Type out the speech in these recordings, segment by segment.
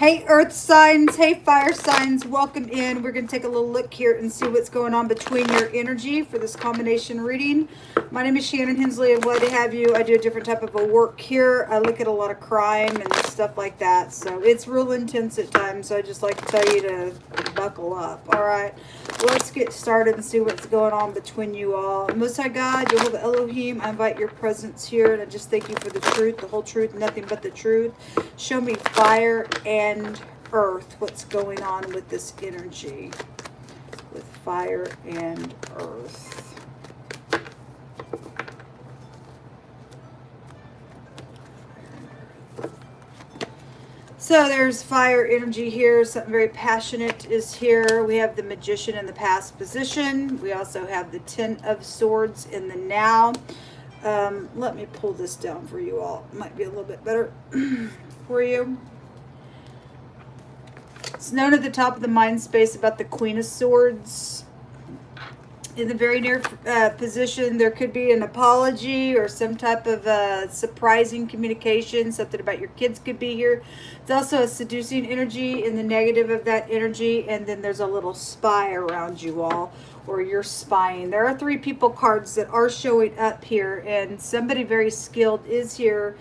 Hey earth signs, hey fire signs, welcome in. We're going to take a little look here and see what's going on between your energy for this combination reading. My name is Shannon Hensley and glad to have you. I do a different type of a work here. I look at a lot of crime and stuff like that. So it's real intense at times. So I just like to tell you to buckle up. All right, let's get started and see what's going on between you all. Most High God, Jehovah Elohim, I invite your presence here and I just thank you for the truth, the whole truth, nothing but the truth. Show me fire and earth, what's going on with this energy with fire and earth. So there's fire energy here. Something very passionate is here. We have the Magician in the past position. We also have the Ten of Swords in the now. Let me pull this down for you all. It might be a little bit better for you. It's known at the top of the mind space about the Queen of Swords. In the very near position, there could be an apology or some type of surprising communication. Something about your kids could be here. It's also a seducing energy in the negative of that energy. And then there's a little spy around you all, or you're spying. There are 3 people cards that are showing up here. And somebody very skilled is here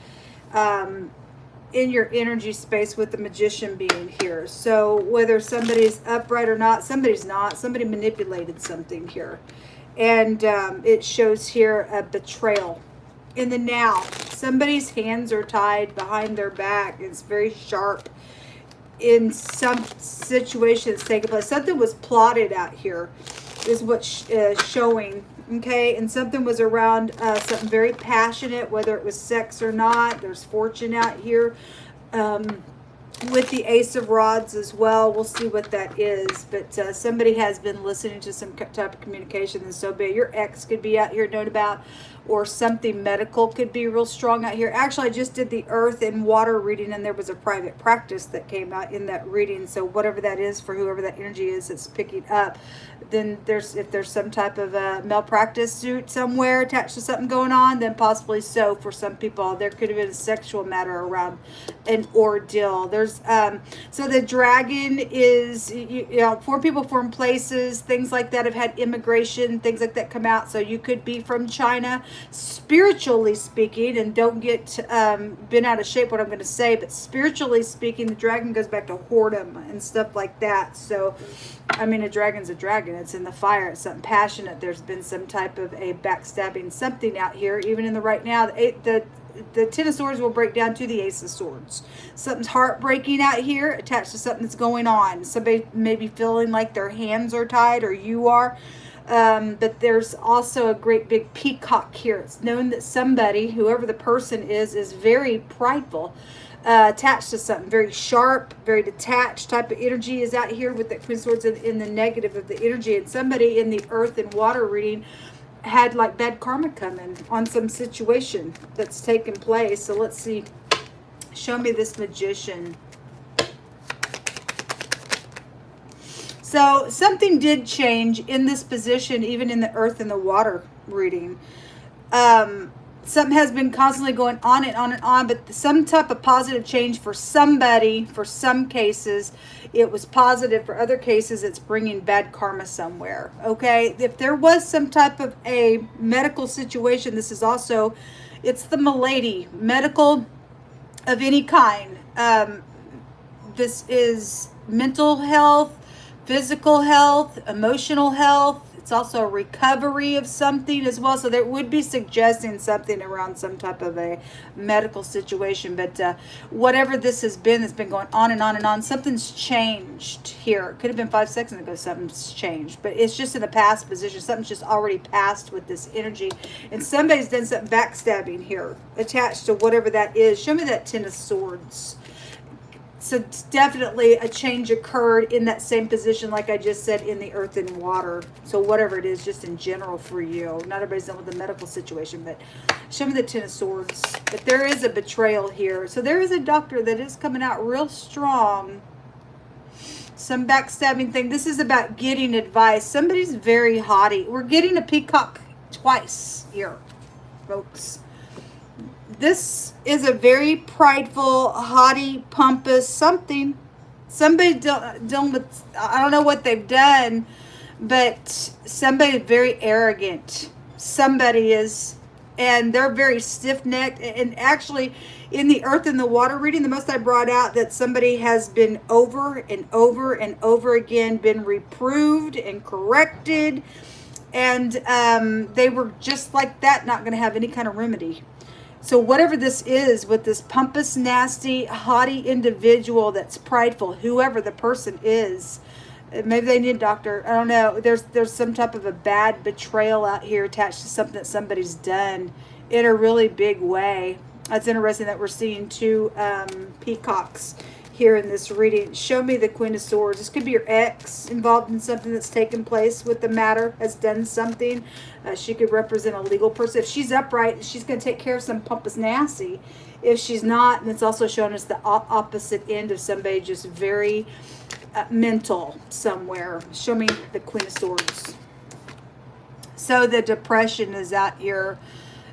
in your energy space with the Magician being here. So whether somebody's upright or not, somebody's not. Somebody manipulated something here. And it shows here a betrayal. In the now, somebody's hands are tied behind their back. It's very sharp in some situation that's taking place. Something was plotted out here is what's showing. Okay, and something was around something very passionate, whether it was sex or not. There's fortune out here with the Ace of Rods as well. We'll see what that is. But somebody has been listening to some type of communication, and so be it. Your ex could be out here known about, or something medical could be real strong out here. Actually, I just did the earth and water reading, and there was a private practice that came out in that reading. So whatever that is for whoever that energy is that's picking up, then if there's some type of a malpractice suit somewhere attached to something going on, then possibly so for some people. There could have been a sexual matter around an ordeal. There's so the dragon is, you know, 4 people from places, things like that have had immigration, things like that come out. So you could be from China, spiritually speaking, and don't get been out of shape what I'm going to say, but spiritually speaking, the dragon goes back to whoredom and stuff like that. So I mean, a dragon's a dragon. It's in the fire. It's something passionate. There's been some type of a backstabbing something out here. Even in the right now, the Ten of Swords will break down to the Ace of Swords. Something's heartbreaking out here attached to something that's going on. Somebody may be feeling like their hands are tied, or you are. But there's also a great big peacock here. It's known that somebody, whoever the person is very prideful. Attached to something very sharp, very detached type of energy is out here with that Queen of Swords in the negative of the energy. And somebody in the earth and water reading had like bad karma coming on some situation that's taken place. So let's see. Show me this Magician. So something did change in this position, even in the earth and the water reading. Something has been constantly going on and on and on, but some type of positive change for somebody, for some cases, it was positive. For other cases, it's bringing bad karma somewhere, okay? If there was some type of a medical situation, this is also, it's the malady, medical of any kind. This is mental health, physical health, emotional health. It's also a recovery of something as well. So there would be suggesting something around some type of a medical situation. But whatever this has been, it's been going on and on and on. Something's changed here. It could have been 5 seconds ago something's changed. But it's just in the past position. Something's just already passed with this energy. And somebody's done something backstabbing here attached to whatever that is. Show me that Ten of Swords. So definitely a change occurred in that same position, like I just said, in the earth and water. So whatever it is, just in general for you. Not everybody's done with the medical situation, but show me the Ten of Swords. But there is a betrayal here. So there is a doctor that is coming out real strong. Some backstabbing thing. This is about getting advice. Somebody's very haughty. We're getting a peacock twice here, folks. This is a very prideful, haughty, pompous something. Somebody dealing with, I don't know what they've done, but somebody very arrogant. Somebody is, and they're very stiff-necked. And actually, in the earth and the water reading, the most I brought out that somebody has been over and over and over again been reproved and corrected, and they were just like that, not going to have any kind of remedy. So whatever this is with this pompous, nasty, haughty individual that's prideful, whoever the person is, maybe they need a doctor. I don't know. There's some type of a bad betrayal out here attached to something that somebody's done in a really big way. It's interesting that we're seeing two peacocks here in this reading. Show me the Queen of Swords. This could be your ex involved in something that's taken place with the matter, has done something. She could represent a legal person. If she's upright, she's going to take care of some pompous nasty. If she's not, and it's also showing us the opposite end of somebody just very mental somewhere. Show me the Queen of Swords. So the depression is out here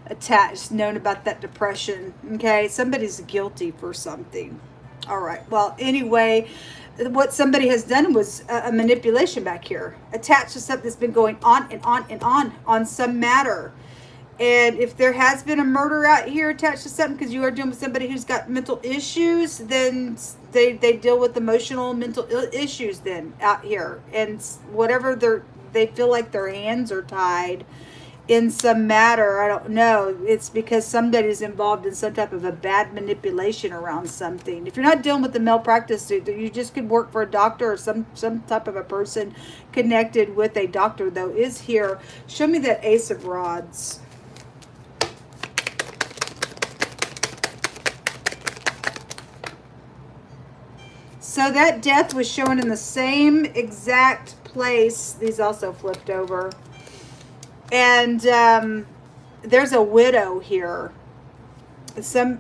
attached, known about that depression. Okay, somebody's guilty for something. All right, well, anyway, what somebody has done was a manipulation back here, attached to something that's been going on and on some matter. And if there has been a murder out here attached to something, because you are dealing with somebody who's got mental issues, then they deal with emotional mental issues then out here. And whatever they feel like their hands are tied in some matter, I don't know. It's because somebody's involved in some type of a bad manipulation around something. If you're not dealing with the malpractice suit, you just could work for a doctor or some type of a person connected with a doctor, though, is here. Show me that Ace of Rods. So that death was shown in the same exact place. These also flipped over. And there's a widow here. Some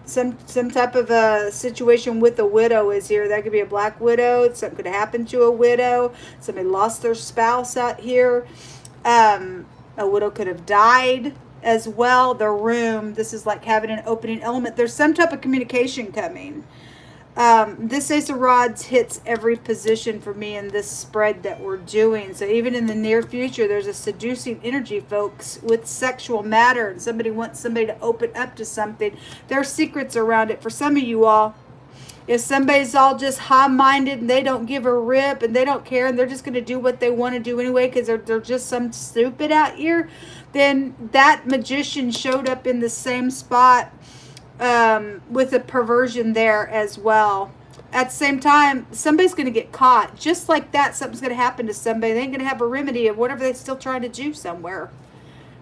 type of a situation with a widow is here. That could be a black widow. Something could happen to a widow. Somebody lost their spouse out here. A widow could have died as well. The room, this is like having an opening element. There's some type of communication coming. This Ace of Rods hits every position for me in this spread that we're doing. So even in the near future, there's a seducing energy, folks, with sexual matter. And somebody wants somebody to open up to something. There are secrets around it. For some of you all, if somebody's all just high-minded and they don't give a rip and they don't care and they're just going to do what they want to do anyway because they're just some stupid out here, then that magician showed up in the same spot with a perversion there as well. At the same time, somebody's going to get caught. Just like that, something's going to happen to somebody. They ain't going to have a remedy of whatever they're still trying to do somewhere.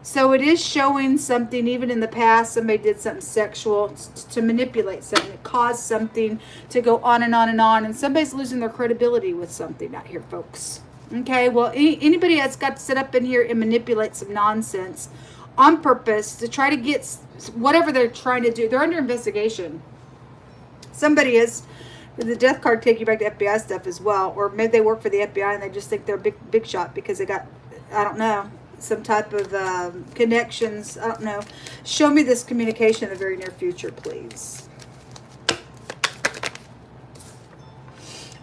So it is showing something, even in the past, somebody did something sexual to manipulate something. It caused something to go on and on and on. And somebody's losing their credibility with something out here, folks. Okay, well, anybody that's got to sit up in here and manipulate some nonsense on purpose to try to get whatever they're trying to do, they're under investigation. Somebody is. The death card take you back to FBI stuff as well, or maybe they work for the FBI and they just think they're a big shot because they got, I don't know, some type of connections. I don't know. Show me this communication in the very near future, please.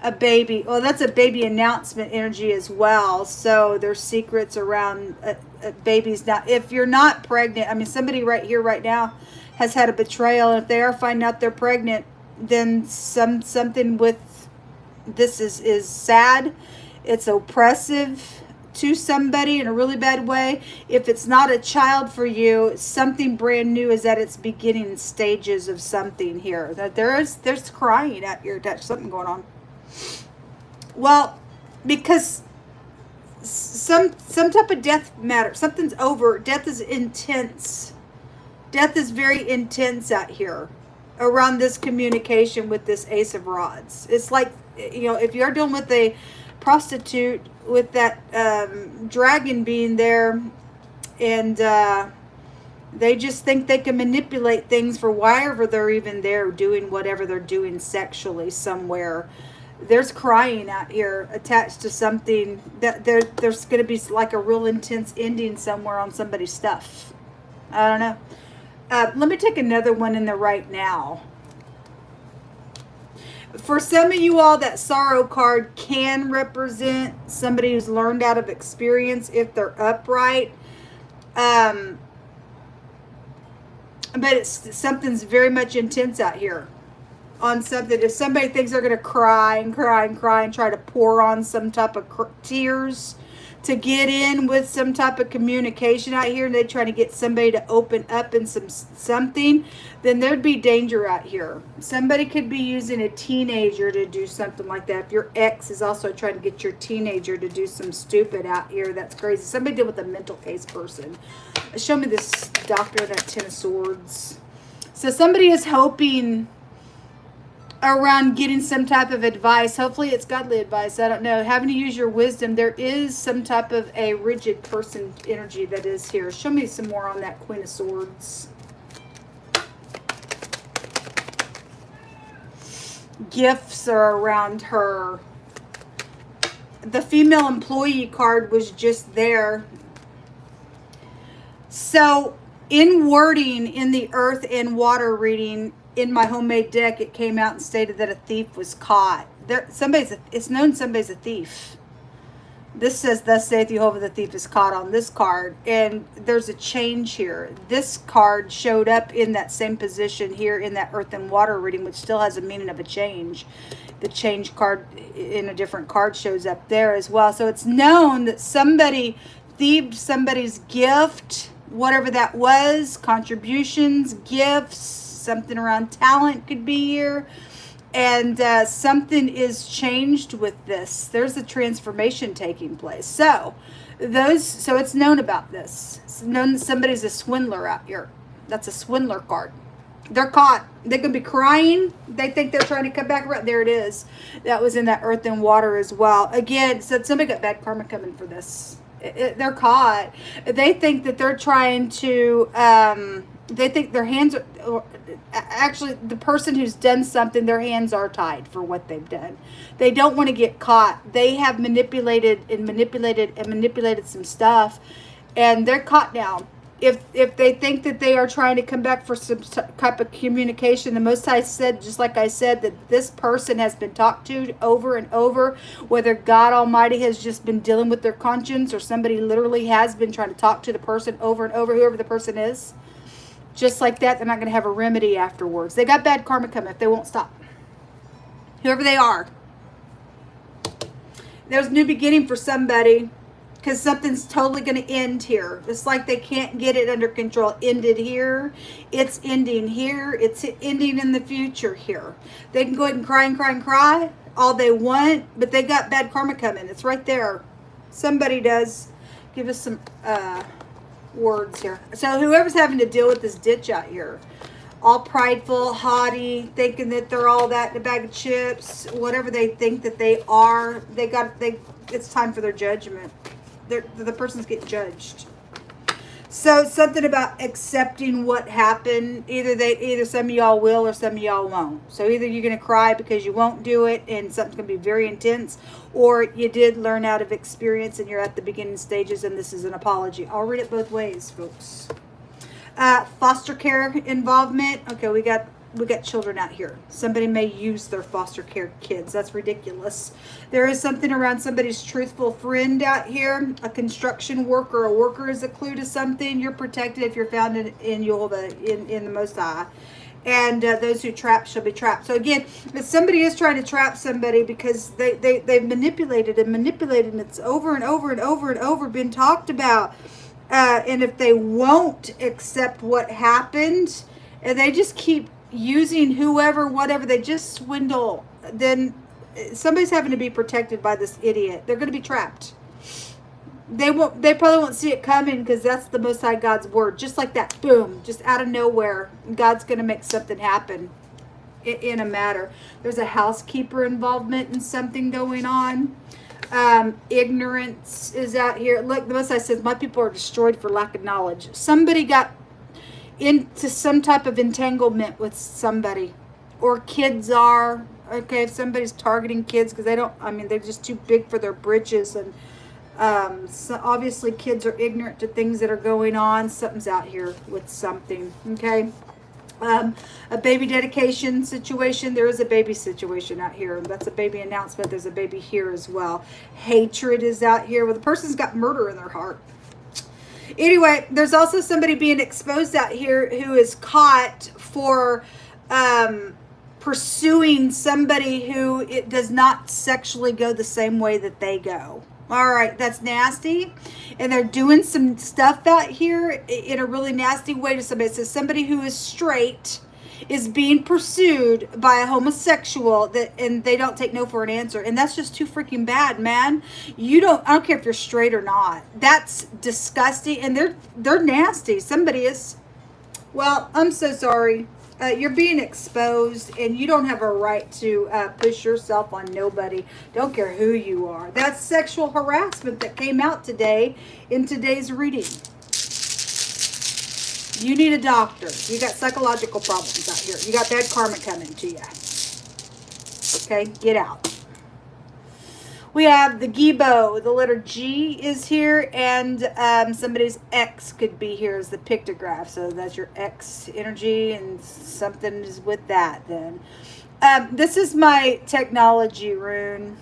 A baby. Well, that's a baby announcement energy as well. So there's secrets around babies. Now, if you're not pregnant, I mean, somebody right here, right now, has had a betrayal. And if they are finding out they're pregnant, then something with this is sad. It's oppressive to somebody in a really bad way. If it's not a child for you, something brand new is at its beginning stages of something here. That there's crying out here. That's something going on. Well, because some type of death matter. Something's over. Death is intense. Death is very intense out here around this communication with this Ace of Rods. It's like, you know, if you're dealing with a prostitute with that dragon being there, and they just think they can manipulate things for wherever they're even there doing whatever they're doing sexually somewhere. There's crying out here attached to something that there's going to be like a real intense ending somewhere on somebody's stuff. I don't know. Let me take another one in the right now. For some of you all, that sorrow card can represent somebody who's learned out of experience if they're upright. But something's very much intense out here on something. If somebody thinks they're going to cry and cry and cry and try to pour on some type of tears to get in with some type of communication out here, and they try to get somebody to open up in something, then there'd be danger out here. Somebody could be using a teenager to do something like that. If your ex is also trying to get your teenager to do some stupid out here, that's crazy. Somebody deal with a mental case person. Show me this doctor, that 10 of Swords. So somebody is hoping around getting some type of advice. Hopefully it's godly advice. I don't know. Having to use your wisdom. There is some type of a rigid person energy that is here. Show me some more on that Queen of Swords. Gifts are around her. The female employee card was just there. So in wording in the earth and water reading, in my homemade deck, it came out and stated that a thief was caught. It's known somebody's a thief. This says, thus saith Jehovah, the thief is caught on this card. And there's a change here. This card showed up in that same position here in that earth and water reading, which still has a meaning of a change. The change card in a different card shows up there as well. So it's known that somebody thieved somebody's gift, whatever that was, contributions, gifts, something around talent could be here, and something is changed with this. There's a transformation taking place. So it's known about this. It's known that somebody's a swindler out here. That's a swindler card. They're caught. They could be crying. They think they're trying to come back around. There it is. That was in that earth and water as well. Again, so somebody got bad karma coming for this. They're caught. They think that they're trying to they think their hands are, actually the person who's done something, their hands are tied for what they've done. They don't want to get caught. They have manipulated some stuff, and they're caught now. If they think that they are trying to come back for some type of communication, the Most High said, just like I said, that this person has been talked to over and over, whether God Almighty has just been dealing with their conscience or somebody literally has been trying to talk to the person over and over, whoever the person is. Just like that, they're not going to have a remedy afterwards. They got bad karma coming if they won't stop. Whoever they are. There's a new beginning for somebody, because something's totally going to end here. It's like they can't get it under control. Ended here. It's ending here. It's ending in the future here. They can go ahead and cry all they want, but they got bad karma coming. It's right there. Somebody does. Give us some words here. So whoever's having to deal with this ditch out here, all prideful, haughty, thinking that they're all that in a bag of chips, whatever they think that they are, it's time for their judgment. The person's getting judged. So something about accepting what happened. Either some of y'all will or some of y'all won't. So either you're going to cry because you won't do it and something's going to be very intense, or you did learn out of experience and you're at the beginning stages and this is an apology. I'll read it both ways, folks. Foster care involvement. Okay, we got children out here. Somebody may use their foster care kids. That's ridiculous. There is something around somebody's truthful friend out here. A construction worker. A worker is a clue to something. You're protected if you're found in Jehovah, in the Most High. And those who trap shall be trapped. So again, if somebody is trying to trap somebody because they've manipulated and it's over and over and over and over been talked about. And if they won't accept what happened, and they just keep using whoever, whatever, they just swindle, then somebody's having to be protected by this idiot. They're going to be trapped. They probably won't see it coming, because that's the Most High God's word. Just like that, boom, just out of nowhere, God's going to make something happen in a matter. There's a housekeeper involvement in something going on. Ignorance is out here. Look, the Most High says, my people are destroyed for lack of knowledge. Somebody got into some type of entanglement with somebody, or kids are, okay, if somebody's targeting kids because they're just too big for their britches, and so obviously kids are ignorant to things that are going on. Something's out here with something, okay. A baby dedication situation. There is a baby situation out here. That's a baby announcement. There's a baby here as well. Hatred is out here. Well, the person's got murder in their heart. Anyway, there's also somebody being exposed out here who is caught for pursuing somebody who it does not sexually go the same way that they go. All right, that's nasty. And they're doing some stuff out here in a really nasty way to somebody. It says somebody who is straight is being pursued by a homosexual and they don't take no for an answer. And that's just too freaking bad, man. I don't care if you're straight or not. That's disgusting. And they're nasty. Somebody is, well, I'm so sorry. You're being exposed, and you don't have a right to push yourself on nobody. Don't care who you are. That's sexual harassment that came out today in today's reading. You need a doctor. You got psychological problems out here. You got bad karma coming to you. Okay, get out. We have the Gibo. The letter G is here, and somebody's X could be here as the pictograph. So that's your X energy, and something is with that then. This is my technology rune,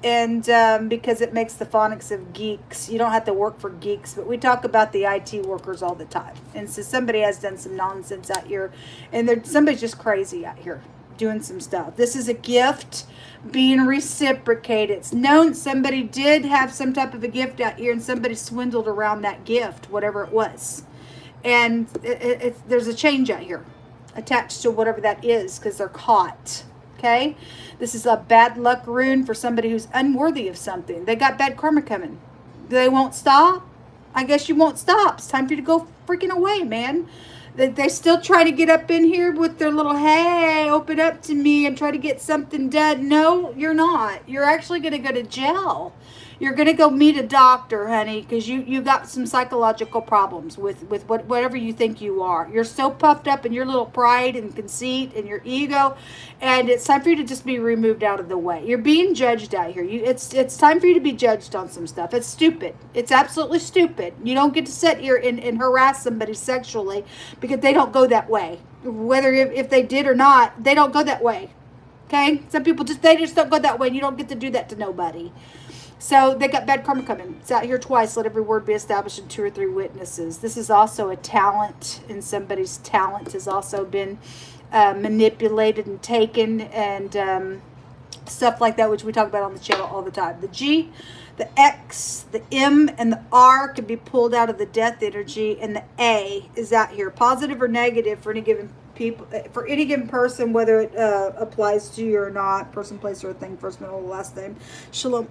and because it makes the phonics of geeks. You don't have to work for geeks, but we talk about the IT workers all the time. And so somebody has done some nonsense out here, and somebody's just crazy out here doing some stuff. This is a gift being reciprocated. It's known somebody did have some type of a gift out here, and somebody swindled around that gift, whatever it was. And there's a change out here attached to whatever that is, because they're caught. Okay, this is a bad luck rune for somebody who's unworthy of something. They got bad karma coming. They won't stop. I guess you won't stop. It's time for you to go freaking away, man. They still try to get up in here with their little, hey, open up to me and try to get something done. No, you're not. You're actually going to go to jail. You're going to go meet a doctor, honey, because you got some psychological problems with whatever you think you are. You're so puffed up in your little pride and conceit and your ego, and it's time for you to just be removed out of the way. You're being judged out here. It's time for you to be judged on some stuff. It's stupid. It's absolutely stupid. You don't get to sit here and harass somebody sexually because they don't go that way. Whether if they did or not, they don't go that way. Okay? Some people they just don't go that way, and you don't get to do that to nobody. So they got bad karma coming. It's out here twice. Let every word be established in 2 or 3 witnesses. This is also a talent, and somebody's talent has also been manipulated and taken, and stuff like that, which we talk about on the channel all the time. The G, the X, the M, and the R can be pulled out of the death energy, and the A is out here, positive or negative for any given people, for any given person, whether it applies to you or not. Person, place, or thing, first, middle, last name. Shalom.